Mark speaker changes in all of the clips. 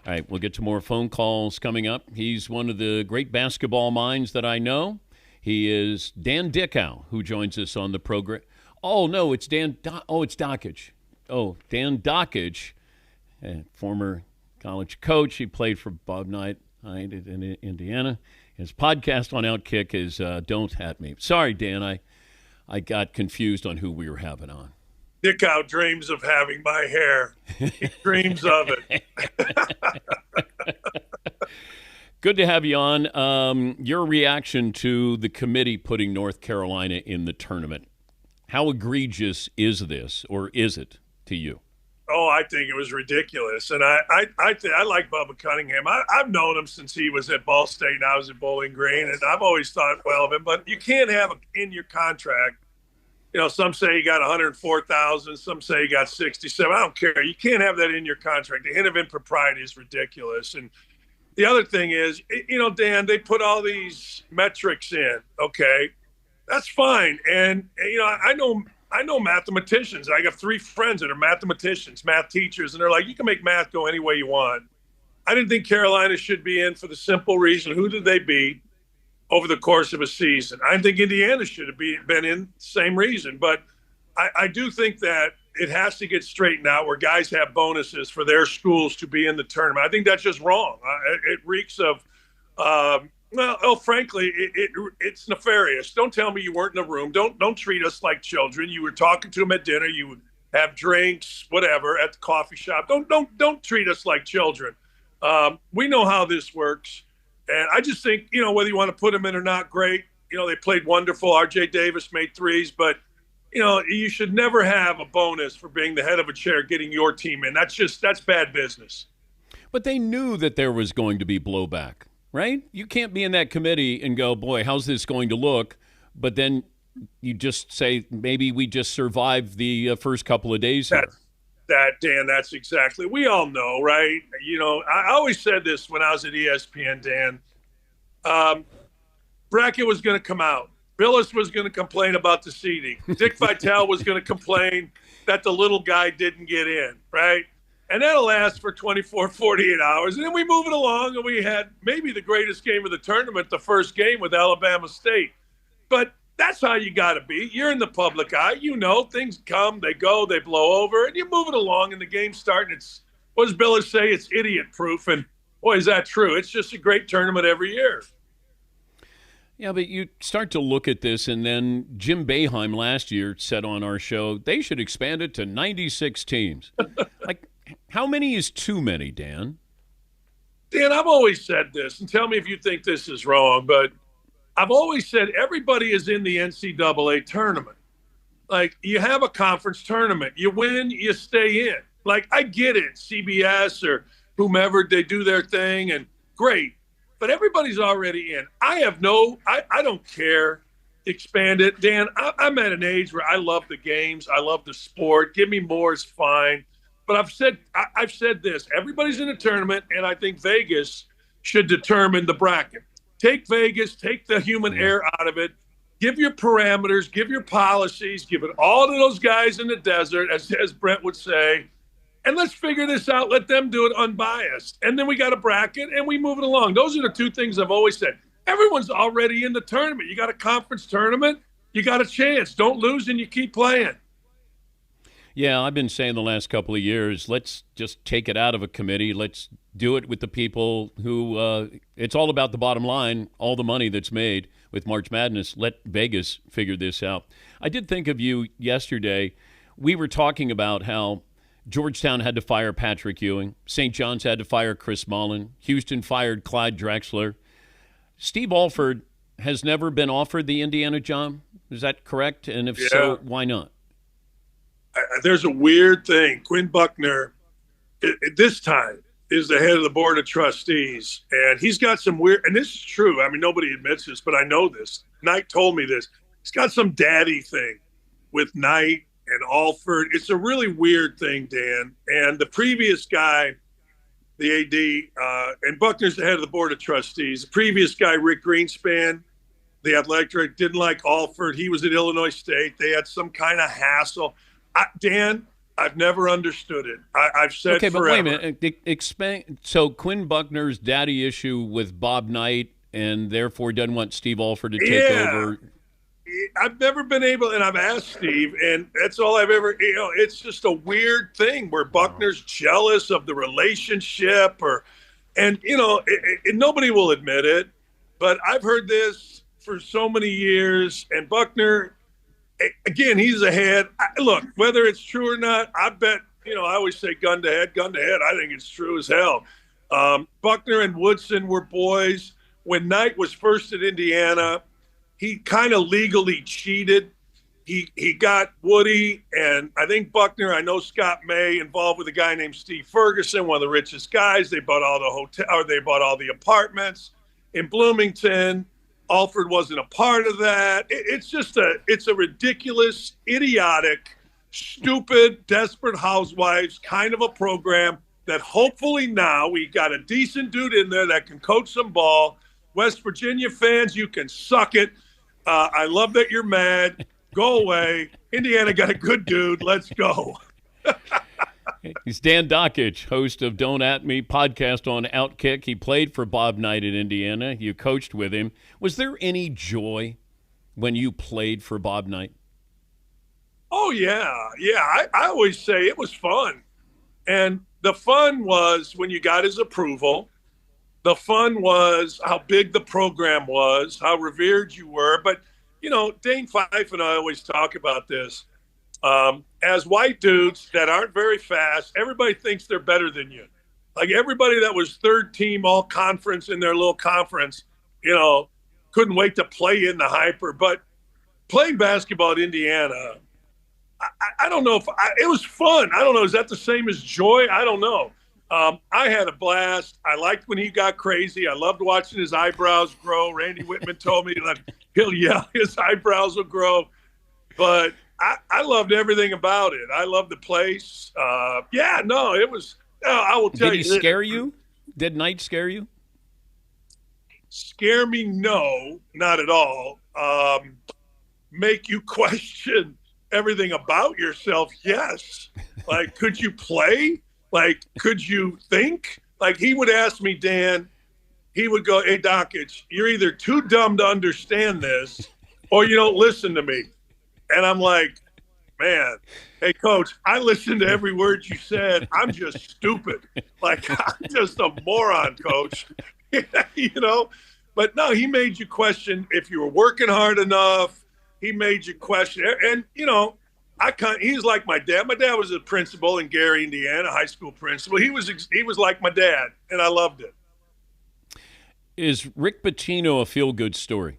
Speaker 1: All right, we'll get to more phone calls coming up. He's one of the great basketball minds that I know. He is Dan Dickow, who joins us on the program. Oh, no, it's it's Dakich. Oh, Dan Dakich, former college coach. He played for Bob Knight in Indiana. His podcast on Outkick is Don't At Me. Sorry, Dan, I got confused on who we were having on.
Speaker 2: Dickow dreams of having my hair. He dreams of it.
Speaker 1: Good to have you on. Your reaction to the committee putting North Carolina in the tournament. How egregious is this, or is it to you?
Speaker 2: Oh, I think it was ridiculous. And I like Bubba Cunningham. I've known him since he was at Ball State and I was at Bowling Green. And I've always thought well of him. But you can't have in your contract, some say he got 104,000, some say he got 67. I don't care. You can't have that in your contract. The hint of impropriety is ridiculous. And the other thing is, Dan, they put all these metrics in. Okay, that's fine. And I know mathematicians. I got 3 friends that are mathematicians, math teachers, and they're like, you can make math go any way you want. I didn't think Carolina should be in for the simple reason, who did they beat over the course of a season? I think Indiana should have been in, same reason. But I do think that it has to get straightened out where guys have bonuses for their schools to be in the tournament. I think that's just wrong. It reeks of, frankly, it's nefarious. Don't tell me you weren't in the room. Don't treat us like children. You were talking to them at dinner. You would have drinks, whatever, at the coffee shop. Don't treat us like children. We know how this works. And I just think, whether you want to put them in or not, great. They played wonderful. R.J. Davis made threes, but, you should never have a bonus for being the head of a chair, getting your team in. That's bad business.
Speaker 1: But they knew that there was going to be blowback, right? You can't be in that committee and go, boy, how's this going to look? But then you just say, maybe we just survived the first couple of days here.
Speaker 2: Dan, that's exactly. We all know, right? I always said this when I was at ESPN, Dan. Bracket was going to come out. Billis was going to complain about the seeding. Dick Vitale was going to complain that the little guy didn't get in, right? And that'll last for 24, 48 hours. And then we move it along, and we had maybe the greatest game of the tournament, the first game with Alabama State. But that's how you got to be. You're in the public eye. Things come, they go, they blow over, and you move it along, and the game's starting. What does Billis say? It's idiot-proof. And, boy, is that true. It's just a great tournament every year.
Speaker 1: Yeah, but you start to look at this, and then Jim Boeheim last year said on our show they should expand it to 96 teams. How many is too many, Dan?
Speaker 2: Dan, I've always said this, and tell me if you think this is wrong, but I've always said everybody is in the NCAA tournament. You have a conference tournament. You win, you stay in. I get it. CBS or whomever, they do their thing, and great. But everybody's already in. I don't care. Expand it. Dan, I'm at an age where I love the games. I love the sport. Give me more is fine. But I've said this. Everybody's in a tournament, and I think Vegas should determine the bracket. Take Vegas, take the human air out of it. Give your parameters, give your policies, give it all to those guys in the desert, as Brent would say. And let's figure this out. Let them do it unbiased. And then we got a bracket, and we move it along. Those are the 2 things I've always said. Everyone's already in the tournament. You got a conference tournament. You got a chance. Don't lose, and you keep playing.
Speaker 1: Yeah, I've been saying the last couple of years, let's just take it out of a committee. Let's do it with the people who it's all about the bottom line, all the money that's made with March Madness. Let Vegas figure this out. I did think of you yesterday. We were talking about how Georgetown had to fire Patrick Ewing. St. John's had to fire Chris Mullin. Houston fired Clyde Drexler. Steve Alford has never been offered the Indiana job. Is that correct? And if so, why not?
Speaker 2: There's a weird thing. Quinn Buckner, at this time, is the head of the board of trustees. And he's got some weird, and this is true. I mean, nobody admits this, but I know this. Knight told me this. He's got some daddy thing with Knight and Alford. It's a really weird thing, Dan. And the previous guy, the AD, and Buckner's the head of the board of trustees. The previous guy, Rick Greenspan, the athletic director, didn't like Alford. He was at Illinois State. They had some kind of hassle. Dan, I've never understood it. I've said
Speaker 1: Okay, but wait a
Speaker 2: forever.
Speaker 1: minute. So Quinn Buckner's daddy issue with Bob Knight, and therefore doesn't want Steve Alford to take
Speaker 2: Yeah.
Speaker 1: over.
Speaker 2: I've never been able, and I've asked Steve, and that's all I've ever, it's just a weird thing where Buckner's jealous of the relationship and nobody will admit it, but I've heard this for so many years. And Buckner, again, he's ahead. Look, whether it's true or not, I bet, I always say gun to head, gun to head. I think it's true as hell. Buckner and Woodson were boys. When Knight was first at Indiana, he kind of legally cheated. He got Woody, and I think Buckner, I know Scott May involved with a guy named Steve Ferguson, one of the richest guys. They bought all the they bought all the apartments in Bloomington. Alford wasn't a part of that. It's a ridiculous, idiotic, stupid, desperate housewives kind of a program that hopefully now we got a decent dude in there that can coach some ball. West Virginia fans, you can suck it. I love that you're mad. Go away. Indiana got a good dude. Let's go.
Speaker 1: He's Dan Dakich, host of Don't At Me podcast on Outkick. He played for Bob Knight at Indiana. You coached with him. Was there any joy when you played for Bob Knight?
Speaker 2: Oh, yeah. Yeah, I always say it was fun. And the fun was when you got his approval. The fun was how big the program was, how revered you were. But, Dane Fife and I always talk about this. As white dudes that aren't very fast, everybody thinks they're better than you. Like everybody that was third team all conference in their little conference, couldn't wait to play in the hyper. But playing basketball at Indiana, I don't know if it was fun. I don't know. Is that the same as joy? I don't know. I had a blast. I liked when he got crazy. I loved watching his eyebrows grow. Randy Whitman told me that he'll yell, his eyebrows will grow. But I loved everything about it. I loved the place. It was. I will tell you.
Speaker 1: Did he scare you? Did Knight scare you?
Speaker 2: Scare me? No, not at all. Make you question everything about yourself? Yes. Like, could you play? Like, could you think? Like, he would ask me, Dan, he would go, hey, Dakich, you're either too dumb to understand this or you don't listen to me. And I'm like, man, hey, Coach, I listened to every word you said. I'm just stupid. Like, I'm just a moron, Coach. But no, he made you question if you were working hard enough. He made you question. And, he's like my dad. My dad was a principal in Gary, Indiana, high school principal. He was like my dad, and I loved it.
Speaker 1: Is Rick Pitino a feel-good story?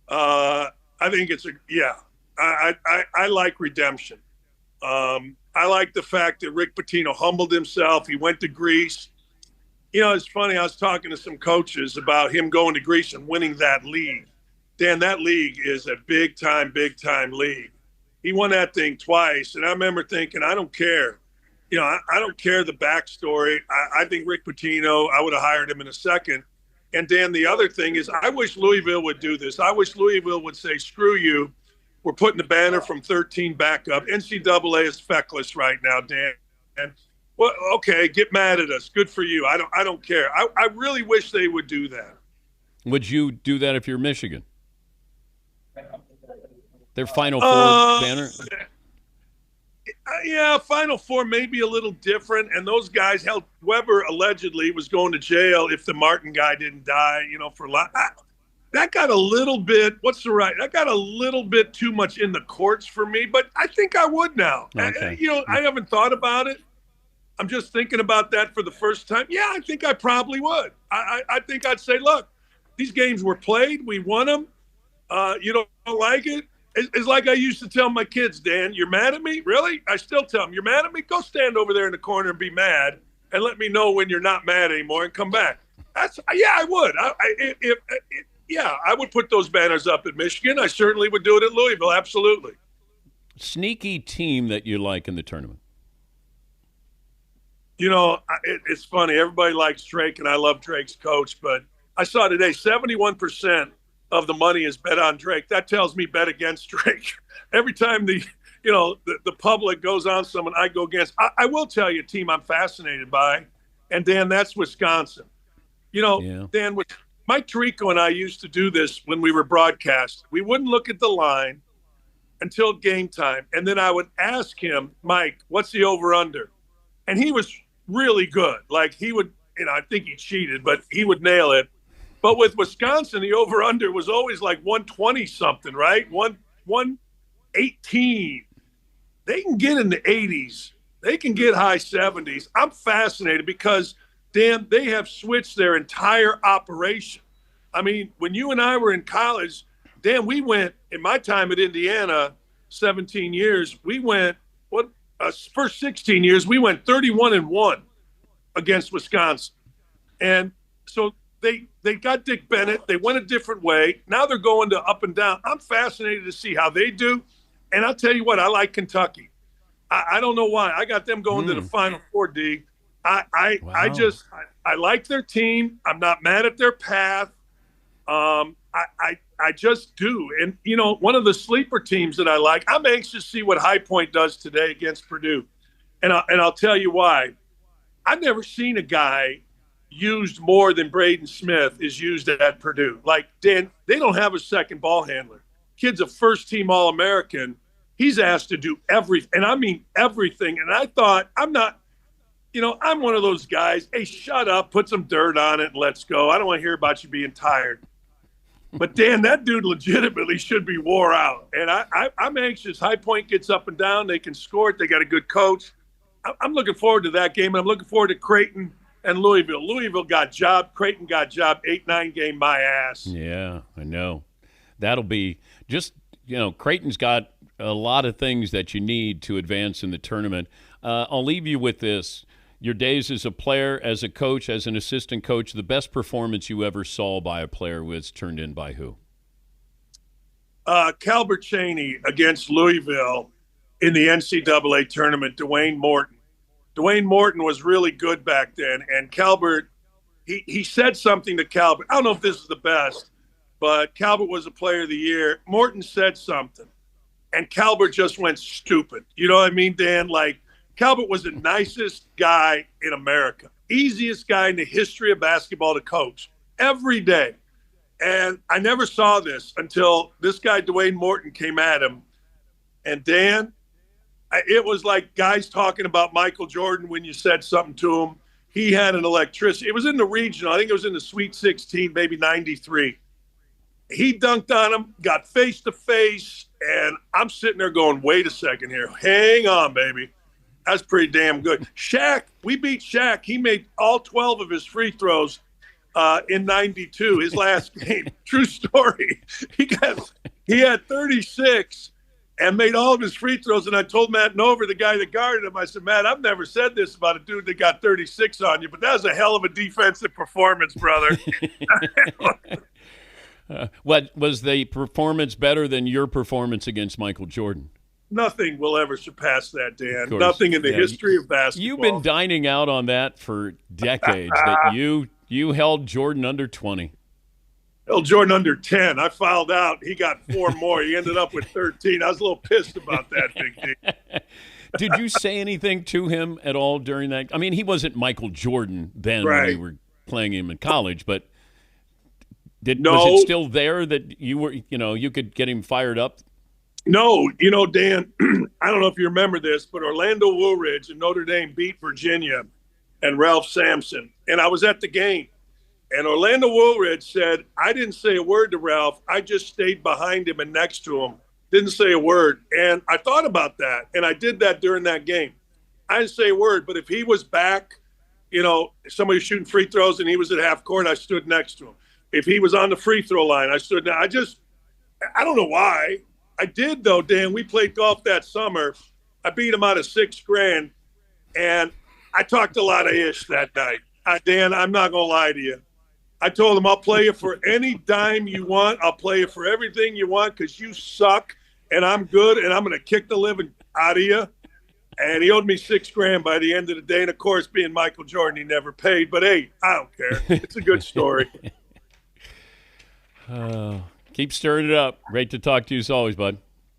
Speaker 2: I think it's I like redemption. I like the fact that Rick Pitino humbled himself. He went to Greece. It's funny. I was talking to some coaches about him going to Greece and winning that league. Dan, that league is a big time league. He won that thing twice. And I remember thinking, I don't care. I don't care the backstory. I think Rick Pitino, I would have hired him in a second. And Dan, the other thing is I wish Louisville would do this. I wish Louisville would say, screw you. We're putting the banner from 13 back up. NCAA is feckless right now, Dan. And well, okay, get mad at us. Good for you. I don't care. I really wish they would do that.
Speaker 1: Would you do that if you're Michigan? Their Final Four banner?
Speaker 2: Yeah, Final Four may be a little different. And those guys, Weber allegedly was going to jail if the Martin guy didn't die, for life. That got a little bit, that got a little bit too much in the courts for me, but I think I would now.
Speaker 1: Okay.
Speaker 2: I haven't thought about it. I'm just thinking about that for the first time. Yeah, I think I probably would. I think I'd say, look, these games were played. We won them. You don't like it? It's like I used to tell my kids, Dan, you're mad at me? Really? I still tell them, you're mad at me? Go stand over there in the corner and be mad and let me know when you're not mad anymore and come back. I would. I would put those banners up at Michigan. I certainly would do it at Louisville. Absolutely.
Speaker 1: Sneaky team that you like in the tournament?
Speaker 2: It's funny. Everybody likes Drake, and I love Drake's coach, but I saw today 71% of the money is bet on Drake. That tells me bet against Drake. Every time the the public goes on someone I go against. I will tell you a team I'm fascinated by, and Dan, that's Wisconsin.
Speaker 1: Yeah.
Speaker 2: Dan, with Mike Tirico and I used to do this when we were broadcast. We wouldn't look at the line until game time, and then I would ask him, Mike, what's the over/under? And he was really good. Like he would, I think he cheated, but he would nail it. But with Wisconsin, the over/under was always like 120 something, right? 118. They can get in the 80s. They can get high 70s. I'm fascinated because, Dan, they have switched their entire operation. I mean, when you and I were in college, Dan, we went, in my time at Indiana, 17 years, we went, first 16 years, we went 31-1 against Wisconsin. And so they got Dick Bennett. They went a different way. Now they're going to up and down. I'm fascinated to see how they do. And I'll tell you what, I like Kentucky. I don't know why. I got them going to the Final Four, D. Wow. I like their team. I'm not mad at their path. I just do. And, one of the sleeper teams that I like, I'm anxious to see what High Point does today against Purdue. And I'll tell you why. I've never seen a guy used more than Braden Smith is used at Purdue. Like, Dan, they don't have a second ball handler. Kid's a first-team All-American. He's asked to do everything, and I mean everything. And I thought, I'm one of those guys, hey, shut up, put some dirt on it, and let's go. I don't want to hear about you being tired. But, Dan, that dude legitimately should be wore out. And I'm anxious. High Point gets up and down. They can score it. They got a good coach. I'm looking forward to that game, and I'm looking forward to Creighton and Louisville. Louisville got job. Creighton got job. 8-9 game, my ass.
Speaker 1: Yeah, I know. That'll be just, Creighton's got a lot of things that you need to advance in the tournament. I'll leave you with this. Your days as a player, as a coach, as an assistant coach, the best performance you ever saw by a player was turned in by who?
Speaker 2: Calbert Chaney against Louisville in the NCAA tournament, Dwayne Morton. Dwayne Morton was really good back then, and Calbert, he said something to Calbert. I don't know if this is the best, but Calbert was a player of the year. Morton said something, and Calbert just went stupid. You know what I mean, Dan? Like, Calbert was the nicest guy in America, easiest guy in the history of basketball to coach every day. And I never saw this until this guy, Dwayne Morton, came at him. And, Dan, it was like guys talking about Michael Jordan when you said something to him. He had an electricity. It was in the regional. I think it was in the Sweet 16, maybe 93. He dunked on him, got face-to-face, and I'm sitting there going, wait a second here. Hang on, baby. That's pretty damn good. Shaq, we beat Shaq. He made all 12 of his free throws in 92, his last game. True story. He had 36 and made all of his free throws. And I told Matt Nover, the guy that guarded him, I said, Matt, I've never said this about a dude that got 36 on you, but that was a hell of a defensive performance, brother.
Speaker 1: What was the performance better than your performance against Michael Jordan?
Speaker 2: Nothing will ever surpass that, Dan. Nothing in the history of basketball.
Speaker 1: You've been dining out on that for decades, that you held Jordan under 20.
Speaker 2: Held Jordan under 10. I fouled out. He got 4 more. He ended up with 13. I was a little pissed about that, Big D.
Speaker 1: Did you say anything to him at all during that? I mean, he wasn't Michael Jordan then when we were playing him in college, but was it still there that you were, you could get him fired up?
Speaker 2: No, Dan, I don't know if you remember this, but Orlando Woolridge and Notre Dame beat Virginia and Ralph Sampson. And I was at the game. And Orlando Woolridge said, I didn't say a word to Ralph. I just stayed behind him and next to him. Didn't say a word. And I thought about that. And I did that during that game. I didn't say a word. But if he was back, somebody was shooting free throws and he was at half court, I stood next to him. If he was on the free throw line, I stood down. I don't know why. I did, though, Dan. We played golf that summer. I beat him out of $6,000, and I talked a lot of ish that night. Dan, I'm not going to lie to you. I told him, I'll play you for any dime you want. I'll play you for everything you want because you suck, and I'm good, and I'm going to kick the living out of you. And he owed me $6,000 by the end of the day. And, of course, being Michael Jordan, he never paid. But, hey, I don't care. It's a good story.
Speaker 1: Keep stirring it up. Great to talk to you as always, bud.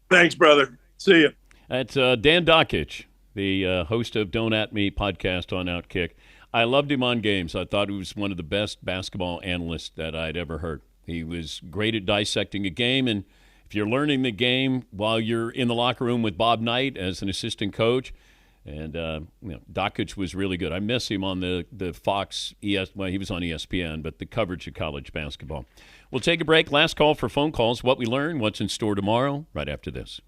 Speaker 2: Thanks, brother. See you.
Speaker 1: That's Dan Dakich, the host of Don't At Me podcast on Outkick. I loved him on games. I thought he was one of the best basketball analysts that I'd ever heard. He was great at dissecting a game, and if you're learning the game while you're in the locker room with Bob Knight as an assistant coach, and Dakich was really good. I miss him on the Fox well, he was on ESPN, but the coverage of college basketball. We'll take a break. Last call for phone calls. What we learned, what's in store tomorrow, right after this.